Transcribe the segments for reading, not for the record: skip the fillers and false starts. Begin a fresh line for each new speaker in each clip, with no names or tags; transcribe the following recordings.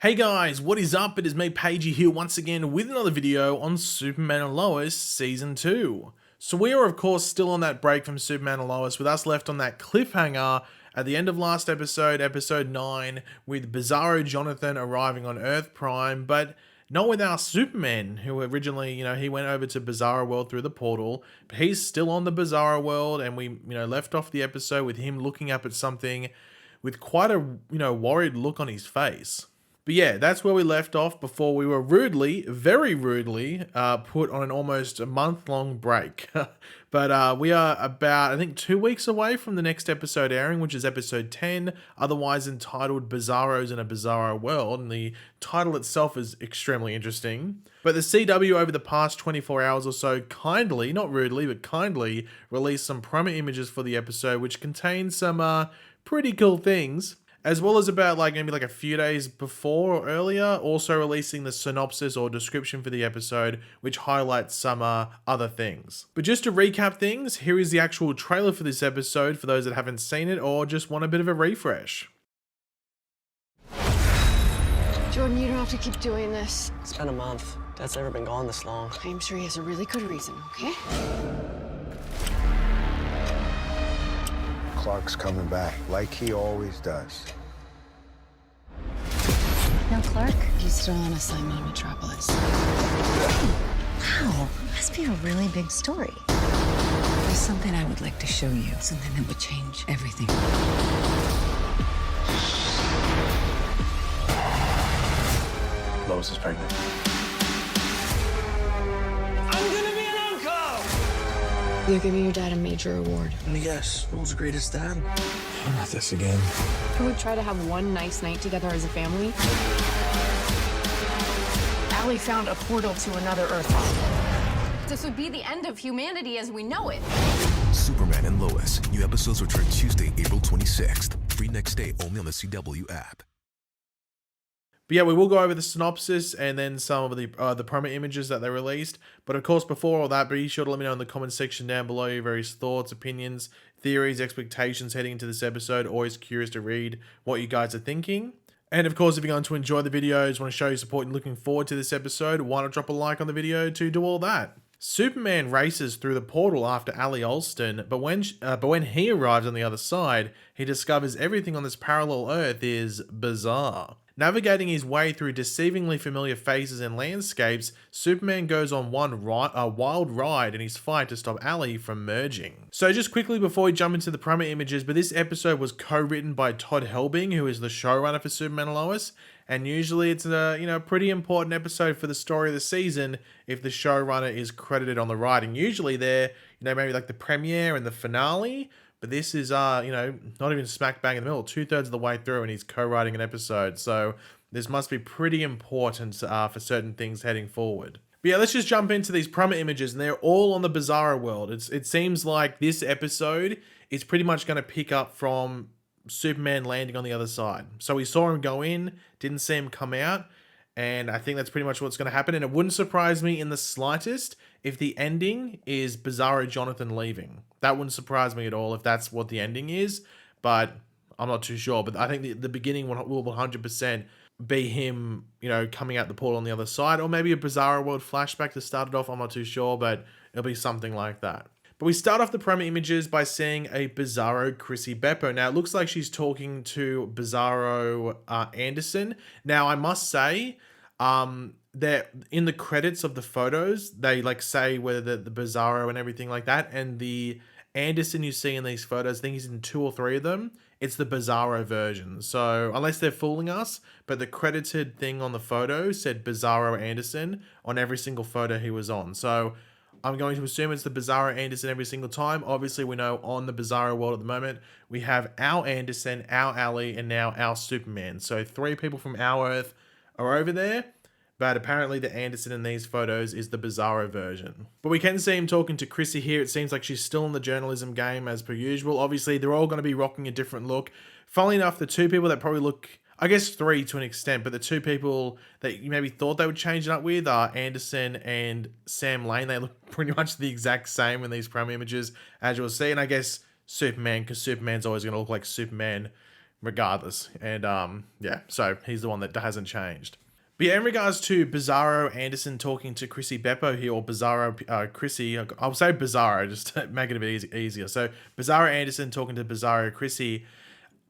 Hey guys, what is up? It is me, Pagey, here once again with another video on Superman and Lois Season 2. So we are of course still on that break from Superman and Lois, with us left on that cliffhanger at the end of last episode, episode 9, with Bizarro Jonathan arriving on Earth Prime, but not with our Superman, who originally, he went over to Bizarro World through the portal, but he's still on the Bizarro World, and we, left off the episode with him looking up at something with quite a, worried look on his face. But yeah, that's where we left off before we were rudely, very rudely, put on an almost a month-long break. But we are about, I think, 2 weeks away from the next episode airing, which is episode 10, otherwise entitled Bizarros in a Bizarro World, and the title itself is extremely interesting. But the CW over the past 24 hours or so kindly, not rudely, but kindly, released some promo images for the episode, which contains some pretty cool things. As well as about maybe a few days before or earlier, also releasing the synopsis or description for the episode, which highlights some other things. But just to recap things, here is the actual trailer for this episode for those that haven't seen it or just want a bit of a refresh.
Jordan, you don't have to keep doing this.
It's been a month. Dad's never been gone this long.
I'm sure he has a really good reason, okay?
Clark's coming back, like he always does.
No, Clark? He's still on assignment in Metropolis.
Wow, must be a really big story. There's something I would like to show you, something that would change everything.
Lois is pregnant.
They're giving your dad a major award.
Let me guess, world's greatest dad?
Not this again.
Can we try to have one nice night together as a family? Allie found a portal to another Earth.
This would be the end of humanity as we know it.
Superman and Lois. New episodes return Tuesday, April 26th. Free next day only on the CW app.
But yeah, we will go over the synopsis and then some of the promo images that they released. But of course, before all that, be sure to let me know in the comment section down below your various thoughts, opinions, theories, expectations heading into this episode. Always curious to read what you guys are thinking. And of course, if you're going to enjoy the videos, want to show your support and looking forward to this episode, why not drop a like on the video to do all that? Superman races through the portal after Ali Alston, but when he arrives on the other side, he discovers everything on this parallel Earth is bizarre. Navigating his way through deceivingly familiar faces and landscapes, Superman goes on a wild ride in his fight to stop Ali from merging. So just quickly before we jump into the promo images, but this episode was co-written by Todd Helbing, who is the showrunner for Superman and Lois, and usually it's a pretty important episode for the story of the season if the showrunner is credited on the writing. Usually they're, maybe the premiere and the finale, but this is, not even smack bang in the middle, 2/3 of the way through, and he's co-writing an episode. So this must be pretty important for certain things heading forward. But yeah, let's just jump into these promo images, and they're all on the Bizarro World. It seems like this episode is pretty much going to pick up from Superman landing on the other side. So we saw him go in, didn't see him come out, and I think that's pretty much what's going to happen. And it wouldn't surprise me in the slightest if the ending is Bizarro Jonathan leaving. That wouldn't surprise me at all if that's what the ending is, but I'm not too sure. But I think the beginning will 100% be him, coming out the portal on the other side, or maybe a Bizarro World flashback to start it off. I'm not too sure, but it'll be something like that. But we start off the promo images by seeing a Bizarro Chrissy Beppo. Now, it looks like she's talking to Bizarro Anderson. Now, I must say, that in the credits of the photos, they say whether the Bizarro and everything like that, and the Anderson you see in these photos, I think he's in 2 or 3 of them, it's the Bizarro version. So unless they're fooling us, but the credited thing on the photo said Bizarro Anderson on every single photo he was on. So I'm going to assume it's the Bizarro Anderson every single time. Obviously, we know on the Bizarro World at the moment, we have our Anderson, our Ali, and now our Superman. So 3 people from our Earth are over there, but apparently the Anderson in these photos is the Bizarro version. But we can see him talking to Chrissy here. It seems like she's still in the journalism game as per usual. Obviously, they're all going to be rocking a different look. Funnily enough, the 2 people that probably look, I guess 3 to an extent, but the 2 people that you maybe thought they would change it up with are Anderson and Sam Lane. They look pretty much the exact same in these promo images, as you'll see. And I guess Superman, because Superman's always going to look like Superman regardless. And yeah, so he's the one that hasn't changed. But yeah, in regards to Bizarro Anderson talking to Chrissy Beppo here, or Bizarro Chrissy, I'll say Bizarro just to make it a bit easier. So Bizarro Anderson talking to Bizarro Chrissy,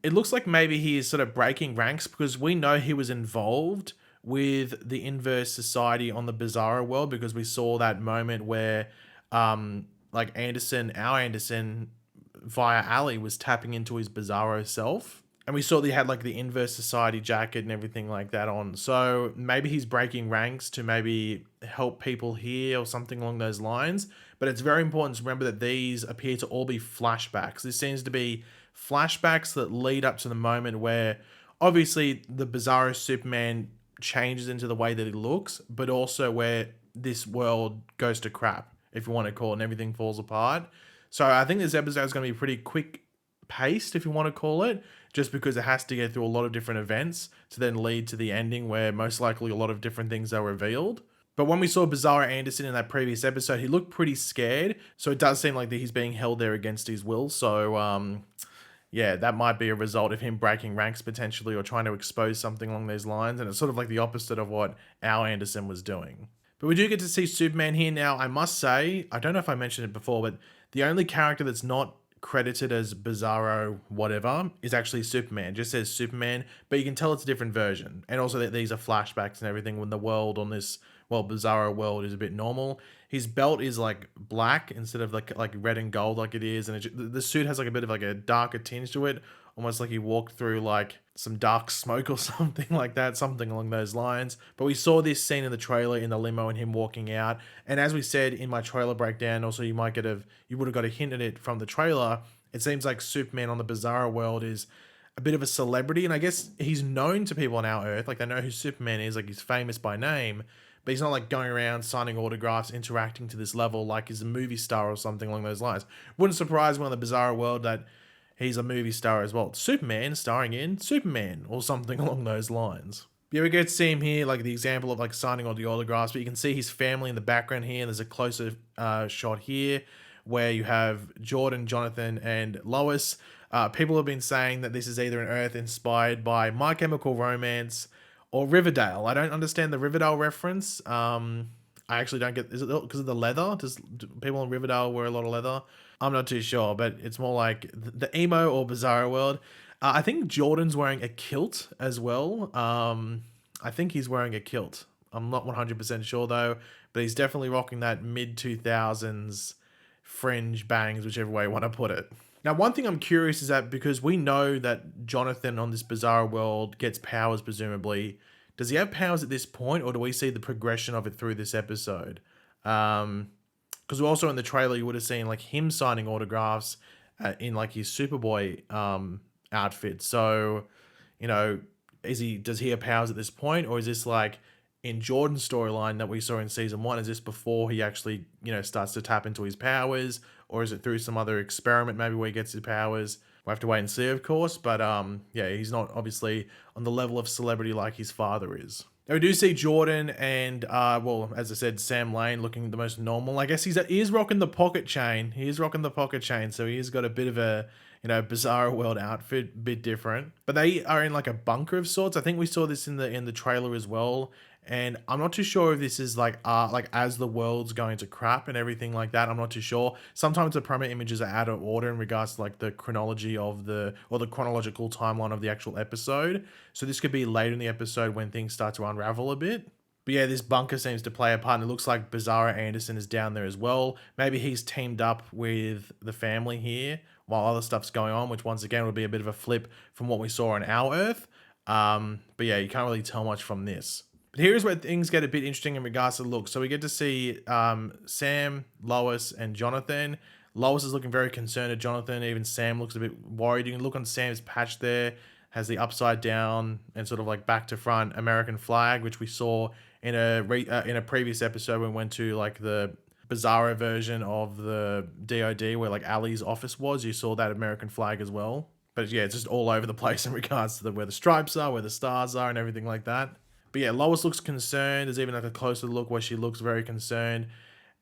it looks like maybe he is sort of breaking ranks, because we know he was involved with the inverse society on the Bizarro world, because we saw that moment where like our Anderson via Ali was tapping into his Bizarro self. And we saw that he had like the inverse society jacket and everything like that on. So maybe he's breaking ranks to maybe help people here or something along those lines. But it's very important to remember that these appear to all be flashbacks. This seems to be flashbacks that lead up to the moment where obviously the Bizarro Superman changes into the way that he looks, but also where this world goes to crap, if you want to call it, and everything falls apart. So I think this episode is going to be pretty quick paced, if you want to call it, just because it has to get through a lot of different events to then lead to the ending where most likely a lot of different things are revealed. But when we saw Bizarro Anderson in that previous episode, he looked pretty scared. So it does seem like that he's being held there against his will. So yeah, that might be a result of him breaking ranks potentially, or trying to expose something along those lines. And it's sort of like the opposite of what Al Anderson was doing. But we do get to see Superman here now. I must say, I don't know if I mentioned it before, but the only character that's not credited as Bizarro whatever is actually Superman. It just says Superman, but you can tell it's a different version. And also that these are flashbacks and everything, when the world on this, well, Bizarro world is a bit normal. His belt is like black instead of like red and gold like it is, and the suit has like a bit of like a darker tinge to it, almost like he walked through like some dark smoke or something like that, something along those lines. But we saw this scene in the trailer in the limo and him walking out, and as we said in my trailer breakdown, also you would have got a hint at it from the trailer. It seems like Superman on the Bizarro world is a bit of a celebrity, and I guess he's known to people on our Earth, like they know who Superman is, like he's famous by name. But he's not like going around signing autographs, interacting to this level like he's a movie star or something along those lines. Wouldn't surprise me on the Bizarro world that he's a movie star as well. Superman starring in Superman or something along those lines. Yeah, we get to see him here, like the example of like signing all the autographs, but you can see his family in the background here. There's a closer shot here where you have Jordan, Jonathan, and Lois. People have been saying that this is either an Earth inspired by My Chemical Romance or Riverdale. I don't understand the Riverdale reference. I actually don't get... Is it because of the leather? Do people in Riverdale wear a lot of leather? I'm not too sure, but it's more like the emo or Bizarro world. I think Jordan's wearing a kilt as well. I think he's wearing a kilt. I'm not 100% sure though, but he's definitely rocking that mid-2000s fringe bangs, whichever way you want to put it. Now, one thing I'm curious is that because we know that Jonathan on this Bizarro world gets powers, presumably, does he have powers at this point, or do we see the progression of it through this episode? Because also in the trailer, you would have seen like him signing autographs in like his Superboy outfit. So, you know, does he have powers at this point, or is this like in Jordan's storyline that we saw in season 1? Is this before he actually, you know, starts to tap into his powers? Or is it through some other experiment maybe where he gets his powers? We'll have to wait and see, of course. But yeah, he's not obviously on the level of celebrity like his father is. Now we do see Jordan and, well, as I said, Sam Lane looking the most normal. I guess he is rocking the pocket chain. He is rocking the pocket chain. So he's got a bit of a, you know, Bizarro world outfit, a bit different. But they are in like a bunker of sorts. I think we saw this in the trailer as well. And I'm not too sure if this is like as the world's going to crap and everything like that. I'm not too sure. Sometimes the promo images are out of order in regards to like the chronology of the chronological timeline of the actual episode. So this could be later in the episode when things start to unravel a bit. But yeah, this bunker seems to play a part, and it looks like Bizarro Anderson is down there as well. Maybe he's teamed up with the family here while other stuff's going on, which once again would be a bit of a flip from what we saw on our Earth. But yeah, you can't really tell much from this. But here's where things get a bit interesting in regards to the look. So we get to see Sam, Lois, and Jonathan. Lois is looking very concerned at Jonathan. Even Sam looks a bit worried. You can look on Sam's patch there. Has the upside down and sort of like back to front American flag, which we saw in a previous episode when we went to like the Bizarro version of the DOD where like Ali's office was. You saw that American flag as well. But yeah, it's just all over the place in regards to where the stripes are, where the stars are, and everything like that. But yeah, Lois looks concerned. There's even like a closer look where she looks very concerned.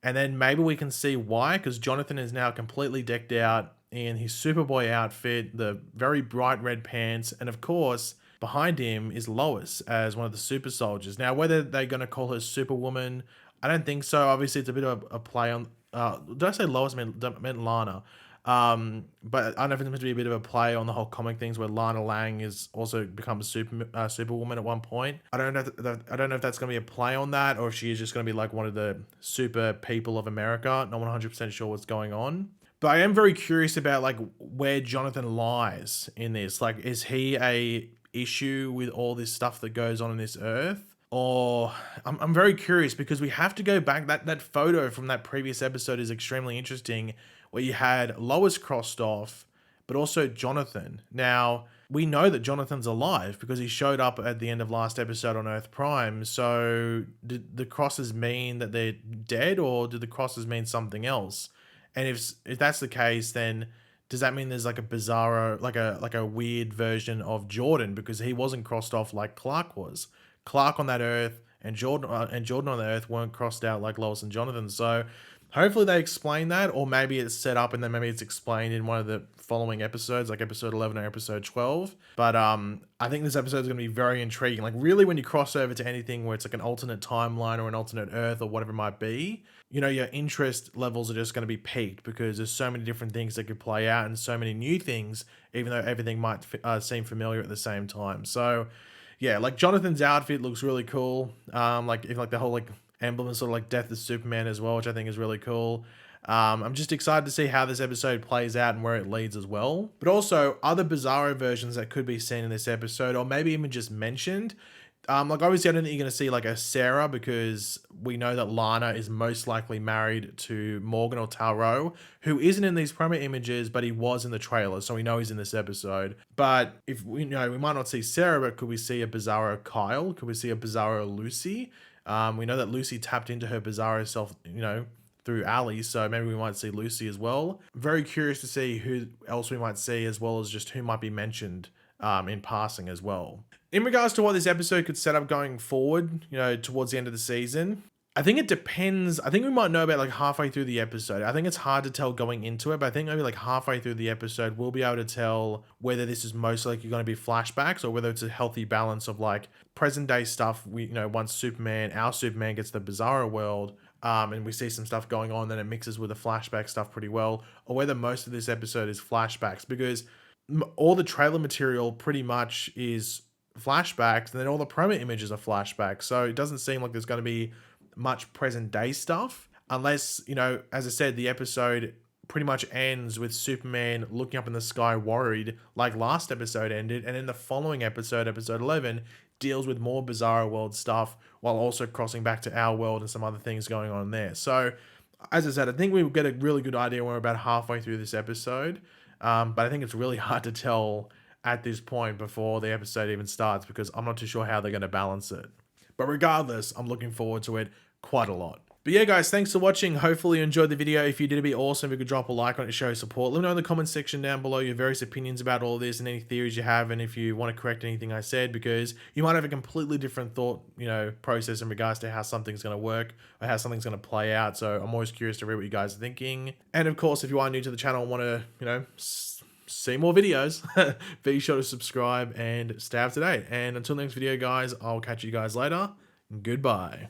And then maybe we can see why, because Jonathan is now completely decked out in his Superboy outfit, the very bright red pants, and of course, behind him is Lois as one of the super soldiers. Now, whether they're going to call her Superwoman, I don't think so. Obviously, it's a bit of a play on. Did I say Lois? I meant Lana. But I don't know if it's meant to be a bit of a play on the whole comic things where Lana Lang is also become a Superwoman at one point. I don't know if that's going to be a play on that, or if she is just going to be like one of the super people of America. Not 100% sure what's going on. But I am very curious about like where Jonathan lies in this. Like, is he a issue with all this stuff that goes on in this Earth? Or I'm very curious because we have to go back. That photo from that previous episode is extremely interesting, where you had Lois crossed off, but also Jonathan. Now, we know that Jonathan's alive because he showed up at the end of last episode on Earth Prime. So did the crosses mean that they're dead, or did the crosses mean something else? And if that's the case, then does that mean there's like a Bizarro, like a weird version of Jordan, because he wasn't crossed off like Clark was? Clark on that Earth and Jordan on the Earth weren't crossed out like Lois and Jonathan. So hopefully they explain that, or maybe it's set up and then maybe it's explained in one of the following episodes, like episode 11 or episode 12. But I think this episode is going to be very intriguing. Like, really, when you cross over to anything where it's like an alternate timeline or an alternate Earth or whatever it might be, you know, your interest levels are just going to be peaked because there's so many different things that could play out and so many new things, even though everything might seem familiar at the same time. So yeah, like Jonathan's outfit looks really cool. Like the whole like emblem is sort of like Death of Superman as well, which I think is really cool. I'm just excited to see how this episode plays out and where it leads as well. But also other Bizarro versions that could be seen in this episode, or maybe even just mentioned. Like obviously I don't think you're going to see like a Sarah, because we know that Lana is most likely married to Morgan or Talro, who isn't in these promo images, but he was in the trailer. So we know he's in this episode. But if we know, we might not see Sarah, but could we see a Bizarro Kyle? Could we see a Bizarro Lucy? We know that Lucy tapped into her Bizarro self, you know, through Ali, so maybe we might see Lucy as well. Very curious to see who else we might see, as well as just who might be mentioned in passing as well. In regards to what this episode could set up going forward, you know, towards the end of the season, I think it depends. I think we might know about like halfway through the episode. I think it's hard to tell going into it, but I think maybe like halfway through the episode, we'll be able to tell whether this is most likely going to be flashbacks or whether it's a healthy balance of like present day stuff. We, you know, once our Superman gets the Bizarro world, and we see some stuff going on, then it mixes with the flashback stuff pretty well, or whether most of this episode is flashbacks, because all the trailer material pretty much is flashbacks, and then all the promo images are flashbacks. So it doesn't seem like there's going to be much present day stuff, unless, you know, as I said, the episode pretty much ends with Superman looking up in the sky worried, like last episode ended, and in the following episode, episode 11, deals with more Bizarro world stuff while also crossing back to our world and some other things going on there. So as I said, I think we will get a really good idea when we're about halfway through this episode, but I think it's really hard to tell at this point before the episode even starts, because I'm not too sure how they're going to balance it. But regardless, I'm looking forward to it quite a lot. But yeah, guys, thanks for watching. Hopefully you enjoyed the video. If you did, it'd be awesome if you could drop a like on it to show support. Let me know in the comment section down below your various opinions about all of this and any theories you have, and if you want to correct anything I said, because you might have a completely different thought, you know, process in regards to how something's going to work or how something's going to play out. So I'm always curious to read what you guys are thinking. And of course, if you are new to the channel and want to, you know, see more videos, be sure to subscribe and stay up to date. And until next video, guys, I'll catch you guys later. Goodbye.